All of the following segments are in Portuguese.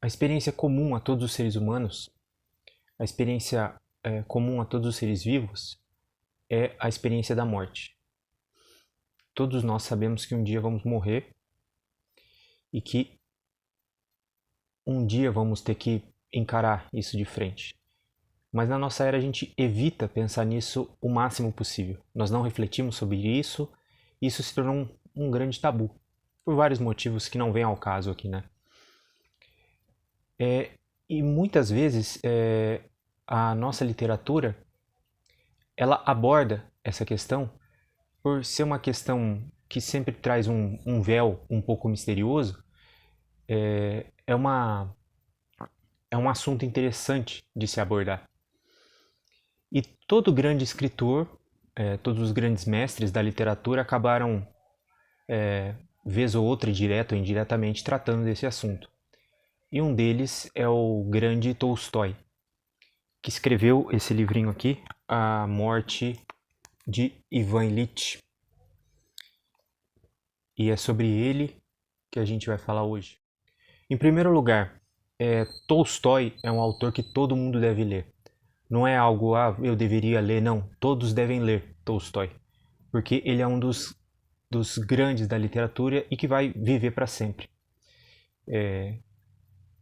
A experiência comum a todos os seres humanos, a experiência comum a todos os seres vivos é a experiência da morte. Todos nós sabemos que um dia vamos morrer e que um dia vamos ter que encarar isso de frente. Mas na nossa era a gente evita pensar nisso o máximo possível. Nós não refletimos sobre isso e isso se tornou um grande tabu. Por vários motivos que não vêm ao caso aqui, né? E muitas vezes a nossa literatura ela aborda essa questão por ser uma questão que sempre traz um véu um pouco misterioso. É um assunto interessante de se abordar. E todo grande escritor, todos os grandes mestres da literatura acabaram, vez ou outra, direto ou indiretamente, tratando desse assunto. E um deles é o grande Tolstói, que escreveu esse livrinho aqui, A Morte de Ivan Ilitch. E é sobre ele que a gente vai falar hoje. Em primeiro lugar, Tolstói é um autor que todo mundo deve ler. Não é algo, eu deveria ler, não. Todos devem ler Tolstói, porque ele é um dos grandes da literatura e que vai viver para sempre.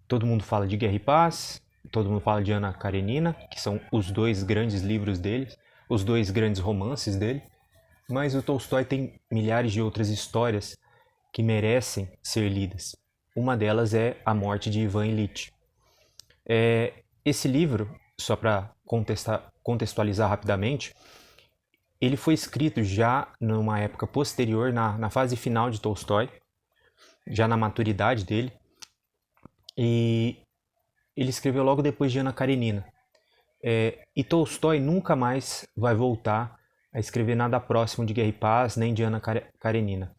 Todo mundo fala de Guerra e Paz, todo mundo fala de Ana Karenina, que são os dois grandes livros dele, os dois grandes romances dele, mas o Tolstói tem milhares de outras histórias que merecem ser lidas. Uma delas é A Morte de Ivan Ilitch. Esse livro, só para contextualizar rapidamente, ele foi escrito já numa época posterior, na fase final de Tolstói, já na maturidade dele, e ele escreveu logo depois de Ana Karenina. E Tolstói nunca mais vai voltar a escrever nada próximo de Guerra e Paz, nem de Ana Karenina.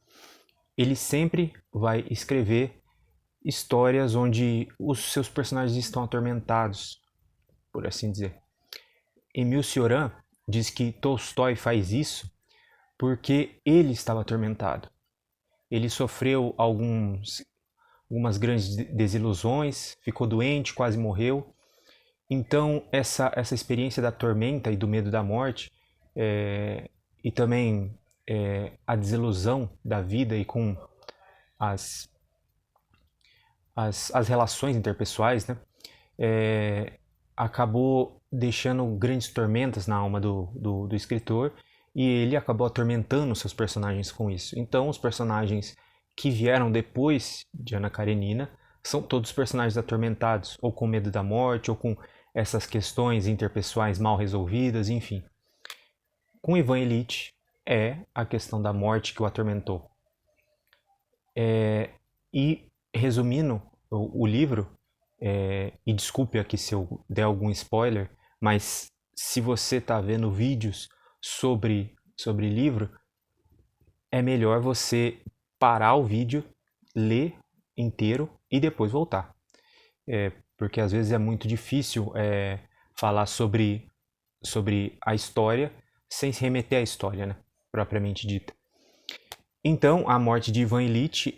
Ele sempre vai escrever histórias onde os seus personagens estão atormentados, por assim dizer. Emile Cioran diz que Tolstói faz isso porque ele estava atormentado. Ele sofreu algumas grandes desilusões, ficou doente, quase morreu. Então essa experiência da tormenta e do medo da morte e também a desilusão da vida e com as relações interpessoais, né, acabou deixando grandes tormentas na alma do escritor e ele acabou atormentando seus personagens com isso. Então os personagens que vieram depois de Ana Karenina são todos personagens atormentados, ou com medo da morte, ou com essas questões interpessoais mal resolvidas, enfim. Com Ivan Ilitch é a questão da morte que o atormentou. E resumindo o livro, e desculpe aqui se eu der algum spoiler, mas se você está vendo vídeos sobre livro, é melhor você parar o vídeo, ler inteiro e depois voltar. Porque às vezes é muito difícil falar sobre a história sem se remeter à história, né, propriamente dita. Então, A Morte de Ivan Ilitch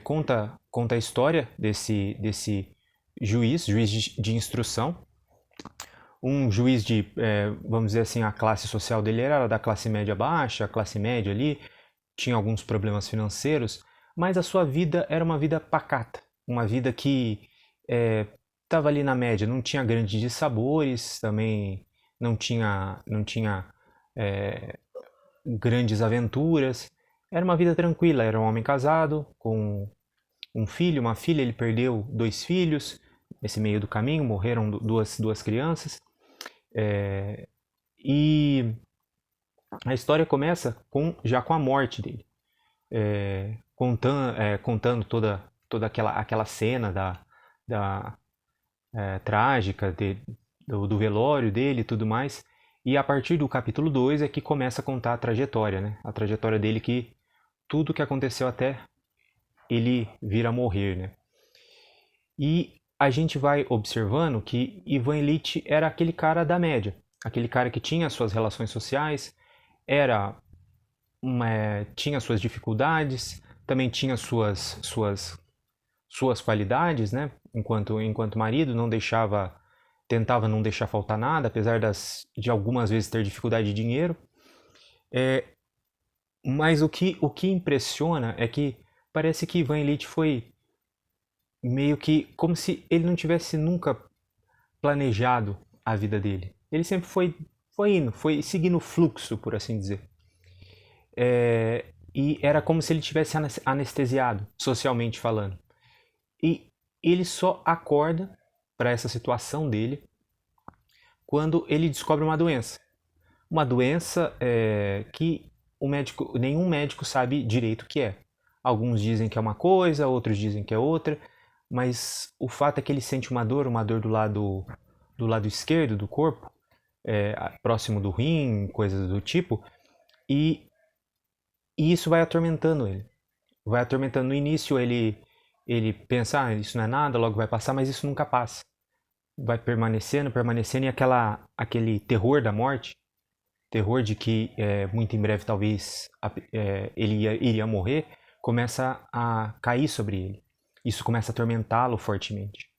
conta a história desse juiz de instrução, um juiz de, vamos dizer assim, a classe social dele era da classe média baixa, a classe média ali, tinha alguns problemas financeiros, mas a sua vida era uma vida pacata, uma vida que estava ali na média, não tinha grandes dissabores, também não tinha grandes aventuras, era uma vida tranquila, era um homem casado, com um filho, uma filha, ele perdeu 2 filhos, nesse meio do caminho, morreram duas crianças, e a história começa já com a morte dele, contando toda aquela cena trágica do velório dele e tudo mais. E a partir do capítulo 2 é que começa a contar a trajetória, né? A trajetória dele, que tudo que aconteceu até ele vir a morrer, né? E a gente vai observando que Ivan Ilitch era aquele cara da média, aquele cara que tinha suas relações sociais, tinha suas dificuldades, também tinha suas suas qualidades, né? Enquanto marido, tentava não deixar faltar nada, apesar de algumas vezes ter dificuldade de dinheiro. Mas o que impressiona é que parece que Ivan Ilitch foi meio que como se ele não tivesse nunca planejado a vida dele. Ele sempre foi indo, foi seguindo o fluxo, por assim dizer. E era como se ele tivesse anestesiado, socialmente falando. E ele só acorda para essa situação dele quando ele descobre uma doença. Uma doença que nenhum médico sabe direito o que é. Alguns dizem que é uma coisa, outros dizem que é outra, mas o fato é que ele sente uma dor do lado esquerdo do corpo, próximo do rim, coisas do tipo, e isso vai atormentando ele. Vai atormentando. No início ele pensa, isso não é nada, logo vai passar, mas isso nunca passa. Vai permanecendo, permanecendo, e aquele terror da morte, terror de que muito em breve talvez ele iria morrer, começa a cair sobre ele. Isso começa a atormentá-lo fortemente.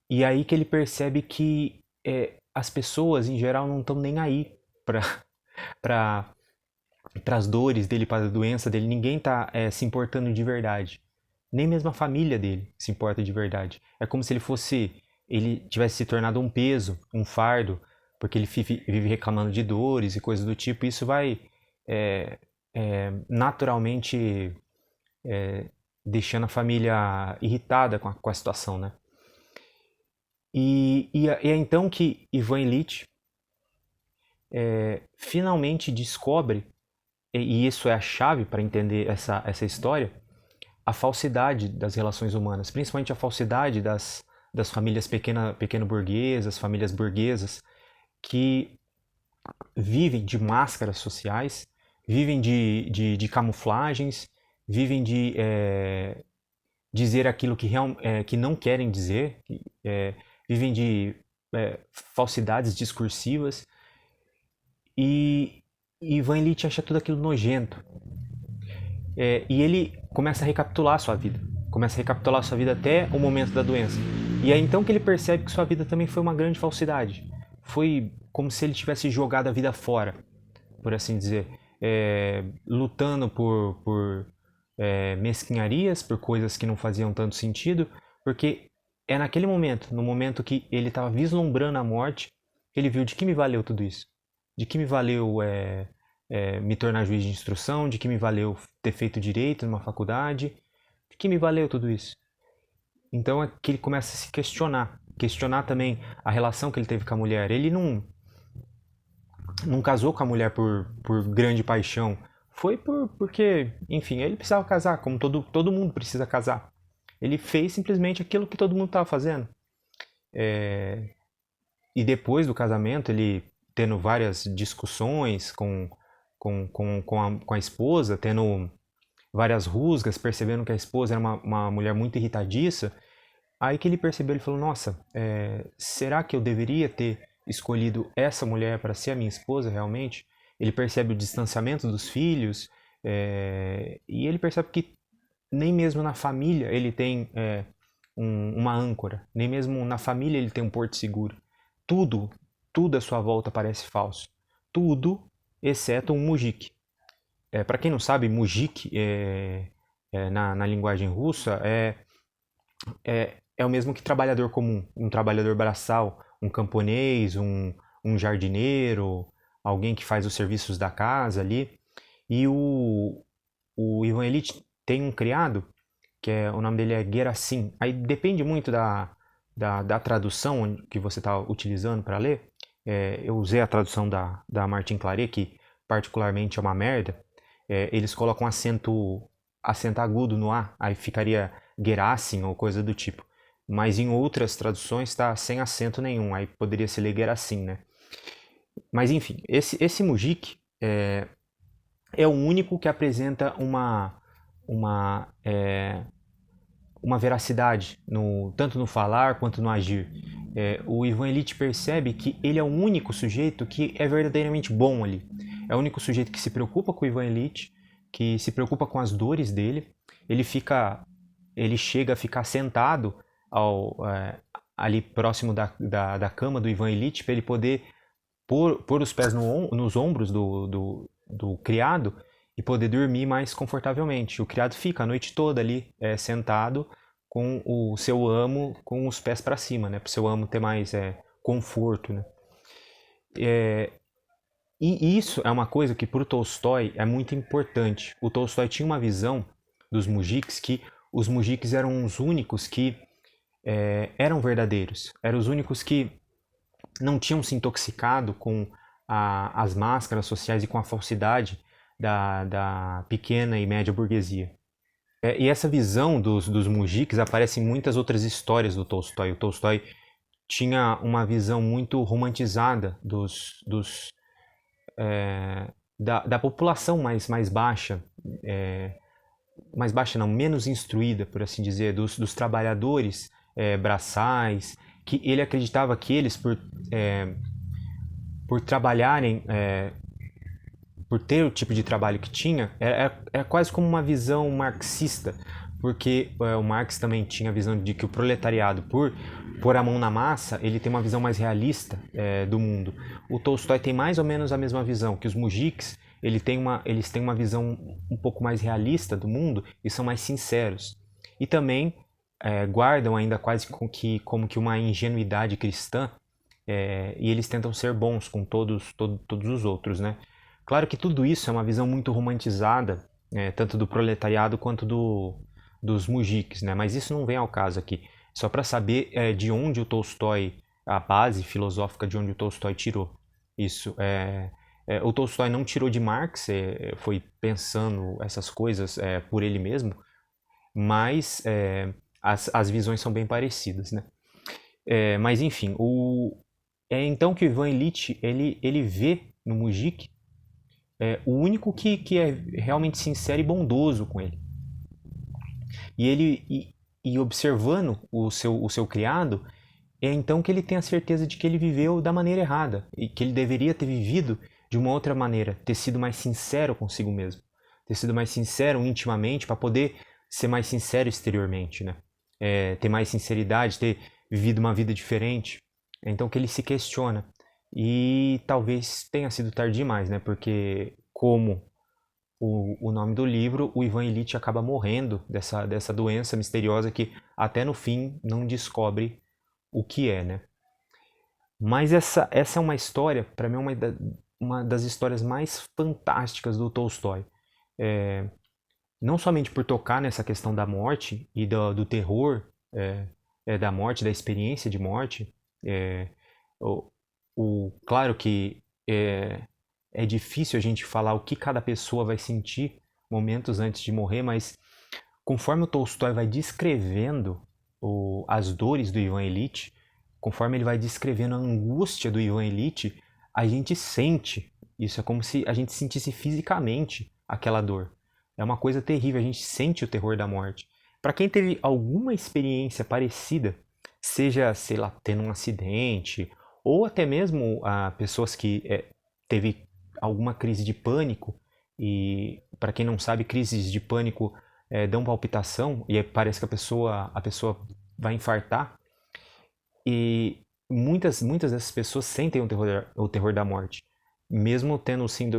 E aí que ele percebe que as pessoas em geral não estão nem aí para as dores dele, para a doença dele. Ninguém está se importando de verdade. Nem mesmo a família dele se importa de verdade. É como se ele tivesse se tornado um peso, um fardo, porque ele vive reclamando de dores e coisas do tipo. Isso vai naturalmente deixando a família irritada com a situação, né? E é então que Ivan Ilitch finalmente descobre, e isso é a chave para entender essa história, a falsidade das relações humanas, principalmente a falsidade das famílias pequeno-burguesas, famílias burguesas, que vivem de máscaras sociais, vivem de camuflagens, vivem de dizer aquilo que não querem dizer, vivem de falsidades discursivas, e Ivan Ilitch acha tudo aquilo nojento. E ele começa a recapitular a sua vida. Começa a recapitular a sua vida até o momento da doença. E é então que ele percebe que sua vida também foi uma grande falsidade. Foi como se ele tivesse jogado a vida fora, por assim dizer. Lutando por mesquinharias, por coisas que não faziam tanto sentido, porque é naquele momento, no momento que ele estava vislumbrando a morte, que ele viu: de que me valeu tudo isso? De que me valeu me tornar juiz de instrução? De que me valeu ter feito direito numa faculdade? De que me valeu tudo isso? Então é que ele começa a se questionar também a relação que ele teve com a mulher. Ele não casou com a mulher por grande paixão. Foi porque, enfim, ele precisava casar, como todo mundo precisa casar. Ele fez simplesmente aquilo que todo mundo estava fazendo. E depois do casamento, ele tendo várias discussões com a esposa, tendo várias rusgas, percebendo que a esposa era uma mulher muito irritadiça, aí que ele percebeu, ele falou: nossa, será que eu deveria ter escolhido essa mulher para ser a minha esposa realmente? Ele percebe o distanciamento dos filhos, e ele percebe que nem mesmo na família ele tem uma âncora, nem mesmo na família ele tem um porto seguro. Tudo à sua volta parece falso. Tudo, exceto um mujik. Para quem não sabe, mujik na linguagem russa é o mesmo que trabalhador comum, um trabalhador braçal, um camponês, um jardineiro, alguém que faz os serviços da casa ali. E o Ivan Ilitch tem um criado, o nome dele é Gerasim. Aí depende muito da tradução que você está utilizando para ler. Eu usei a tradução da Martin Claret, que particularmente é uma merda. Eles colocam acento agudo no A, aí ficaria Gerasim ou coisa do tipo. Mas em outras traduções está sem acento nenhum, aí poderia se ler Gerasim, né? Mas enfim, esse mujik é o único que apresenta uma veracidade, tanto no falar quanto no agir. O Ivan Ilitch percebe que ele é o único sujeito que é verdadeiramente bom ali. É o único sujeito que se preocupa com o Ivan Ilitch, que se preocupa com as dores dele. Ele fica ele chega a ficar sentado ali próximo da cama do Ivan Ilitch para ele poder pôr os pés nos ombros do criado e poder dormir mais confortavelmente. O criado fica a noite toda ali sentado com o seu amo com os pés para cima, né? Para o seu amo ter mais conforto, né? E isso é uma coisa que para o Tolstói é muito importante. O Tolstói tinha uma visão dos mujiks que os mujiks eram os únicos que eram verdadeiros, eram os únicos que não tinham se intoxicado com as máscaras sociais e com a falsidade da pequena e média burguesia. E essa visão dos mujiks aparece em muitas outras histórias do Tolstói. O Tolstói tinha uma visão muito romantizada da população mais baixa, mais baixa não, menos instruída, por assim dizer, dos trabalhadores braçais, que ele acreditava que eles, por trabalharem, por ter o tipo de trabalho que tinha, é quase como uma visão marxista, porque o Marx também tinha a visão de que o proletariado, por pôr a mão na massa, ele tem uma visão mais realista do mundo. O Tolstói tem mais ou menos a mesma visão, que os mujiks eles têm uma visão um pouco mais realista do mundo e são mais sinceros. E também guardam ainda quase como que uma ingenuidade cristã, e eles tentam ser bons com todos os outros, né? Claro que tudo isso é uma visão muito romantizada, tanto do proletariado quanto dos mujiks, né? Mas isso não vem ao caso aqui. Só para saber de onde o Tolstói, a base filosófica de onde o Tolstói tirou isso. O Tolstói não tirou de Marx, foi pensando essas coisas por ele mesmo, mas as visões são bem parecidas, né? Mas enfim, então que o Ivan Ilitch ele vê no mujik o único que é realmente sincero e bondoso com ele. E observando o seu criado, é então que ele tem a certeza de que ele viveu da maneira errada e que ele deveria ter vivido de uma outra maneira, ter sido mais sincero consigo mesmo, ter sido mais sincero intimamente para poder ser mais sincero exteriormente, né? Ter mais sinceridade, ter vivido uma vida diferente. Então que ele se questiona. E talvez tenha sido tarde demais, né? Porque, como o nome do livro, o Ivan Ilitch acaba morrendo dessa doença misteriosa que até no fim não descobre o que é, né? Mas essa é uma história, para mim, uma das histórias mais fantásticas do Tolstói. Não somente por tocar nessa questão da morte e do terror da morte, da experiência de morte. Claro que é difícil a gente falar o que cada pessoa vai sentir momentos antes de morrer, mas conforme o Tolstói vai descrevendo as dores do Ivan Ilitch, conforme ele vai descrevendo a angústia do Ivan Ilitch, a gente sente isso. É como se a gente sentisse fisicamente aquela dor. É uma coisa terrível, a gente sente o terror da morte. Para quem teve alguma experiência parecida, seja, sei lá, tendo um acidente, ou até mesmo pessoas que teve alguma crise de pânico, e para quem não sabe, crises de pânico dão palpitação e parece que a pessoa vai infartar, e muitas dessas pessoas sentem o terror da morte, mesmo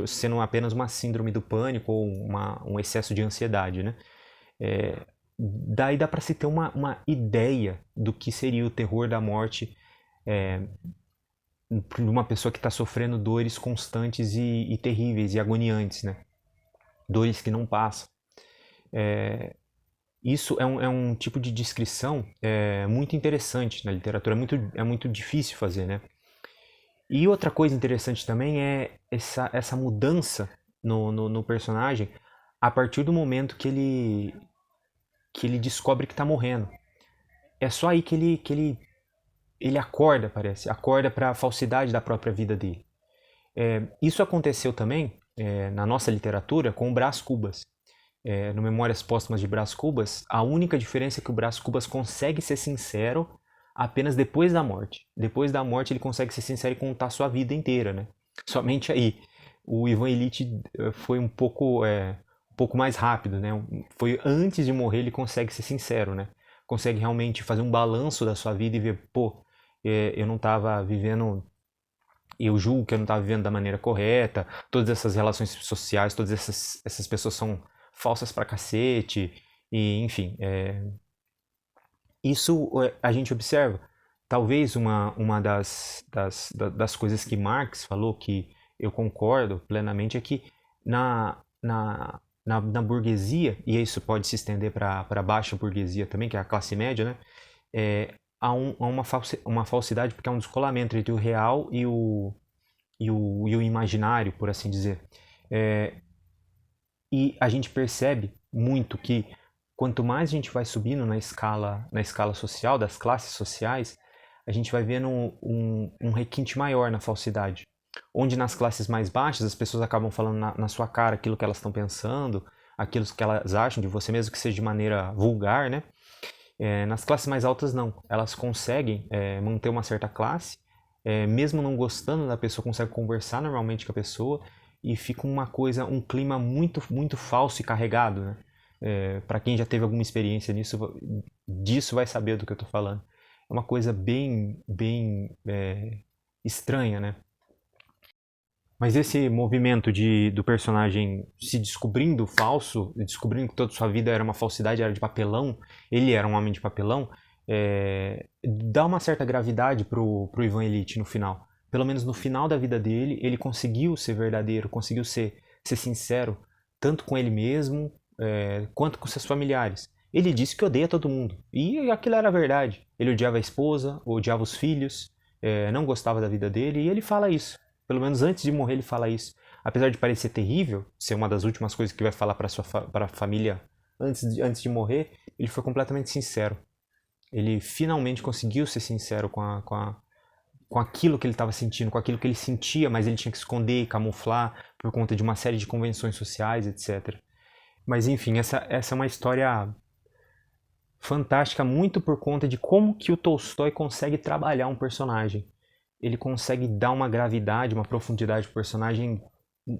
sendo apenas uma síndrome do pânico ou um excesso de ansiedade, né? Daí dá para se ter uma ideia do que seria o terror da morte de uma pessoa que está sofrendo dores constantes e terríveis e agoniantes, né? Dores que não passam. Isso é um tipo de descrição muito interessante na literatura, é muito difícil fazer, né? E outra coisa interessante também é essa mudança no personagem a partir do momento que ele descobre que está morrendo. É só aí que ele acorda, acorda para a falsidade da própria vida dele. Isso aconteceu também na nossa literatura com o Brás Cubas. No Memórias Póstumas de Brás Cubas, a única diferença é que o Brás Cubas consegue ser sincero apenas depois da morte. Depois da morte ele consegue ser sincero e contar sua vida inteira, né? Somente aí. O Ivan Ilitch foi um pouco pouco mais rápido, né? Foi antes de morrer ele consegue ser sincero, né? Consegue realmente fazer um balanço da sua vida e ver, pô, eu não estava vivendo, eu julgo que eu não estava vivendo da maneira correta, todas essas relações sociais, todas essas pessoas são falsas pra cacete, e enfim, isso a gente observa. Talvez uma das coisas que Marx falou, que eu concordo plenamente, é que na burguesia, e isso pode se estender para a baixa burguesia também, que é a classe média, né? Há uma falsidade, porque há um descolamento entre o real e o imaginário, por assim dizer. E a gente percebe muito que quanto mais a gente vai subindo na escala social, das classes sociais, a gente vai vendo um requinte maior na falsidade. Onde nas classes mais baixas as pessoas acabam falando na sua cara aquilo que elas estão pensando, aquilo que elas acham de você, mesmo que seja de maneira vulgar, né? Nas classes mais altas não, elas conseguem manter uma certa classe, mesmo não gostando da pessoa, consegue conversar normalmente com a pessoa e fica uma coisa, um clima muito, muito falso e carregado, né? Para quem já teve alguma experiência disso vai saber do que eu estou falando. É uma coisa bem, bem estranha, né? Mas esse movimento do personagem se descobrindo falso, descobrindo que toda sua vida era uma falsidade, era de papelão, ele era um homem de papelão, dá uma certa gravidade pro Ivan Ilitch no final. Pelo menos no final da vida dele, ele conseguiu ser verdadeiro, conseguiu ser sincero, tanto com ele mesmo, quanto com seus familiares. Ele disse que odeia todo mundo, e aquilo era verdade. Ele odiava a esposa, odiava os filhos, não gostava da vida dele, e ele fala isso. Pelo menos antes de morrer ele fala isso. Apesar de parecer terrível, ser uma das últimas coisas que vai falar para a família antes de morrer, ele foi completamente sincero. Ele finalmente conseguiu ser sincero com aquilo que ele estava sentindo, com aquilo que ele sentia, mas ele tinha que esconder e camuflar por conta de uma série de convenções sociais, etc. Mas enfim, essa é uma história fantástica, muito por conta de como que o Tolstói consegue trabalhar um personagem. Ele consegue dar uma gravidade, uma profundidade pro personagem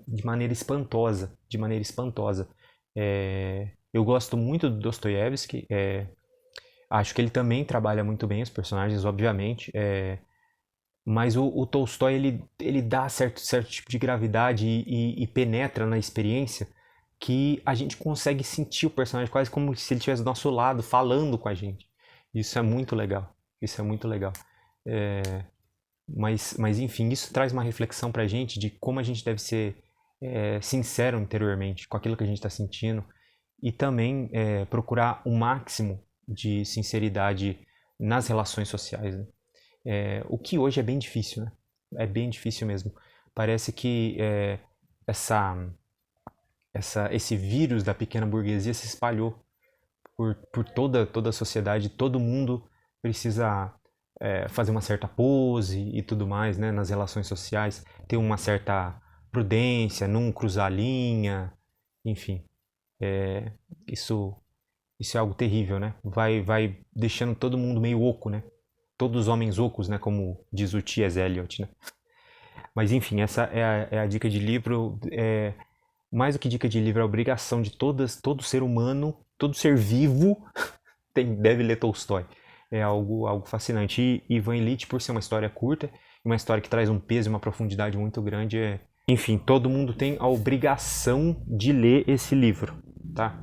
de maneira espantosa, eu gosto muito do Dostoiévski, acho que ele também trabalha muito bem os personagens, obviamente, mas o Tolstói ele dá certo tipo de gravidade e penetra na experiência que a gente consegue sentir o personagem quase como se ele estivesse do nosso lado, falando com a gente. Isso é muito legal. Mas enfim, isso traz uma reflexão pra gente de como a gente deve ser sincero interiormente com aquilo que a gente está sentindo e também procurar o máximo de sinceridade nas relações sociais, né? O que hoje é bem difícil, né? É bem difícil mesmo. Parece que esse vírus da pequena burguesia se espalhou por toda a sociedade, todo mundo precisa fazer uma certa pose e tudo mais, né, nas relações sociais, ter uma certa prudência, não cruzar a linha, enfim, isso é algo terrível, né? Vai deixando todo mundo meio oco, né? Todos os homens ocos, né? Como diz o T.S. Eliot, né? Mas enfim, essa é a dica de livro. Mais do que dica de livro, é a obrigação de todo ser humano, todo ser vivo deve ler Tolstói. É algo fascinante. E Ivan Ilitch, por ser uma história curta, uma história que traz um peso e uma profundidade muito grande, enfim, todo mundo tem a obrigação de ler esse livro, tá?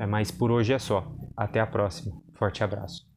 Mas por hoje é só. Até a próxima. Forte abraço.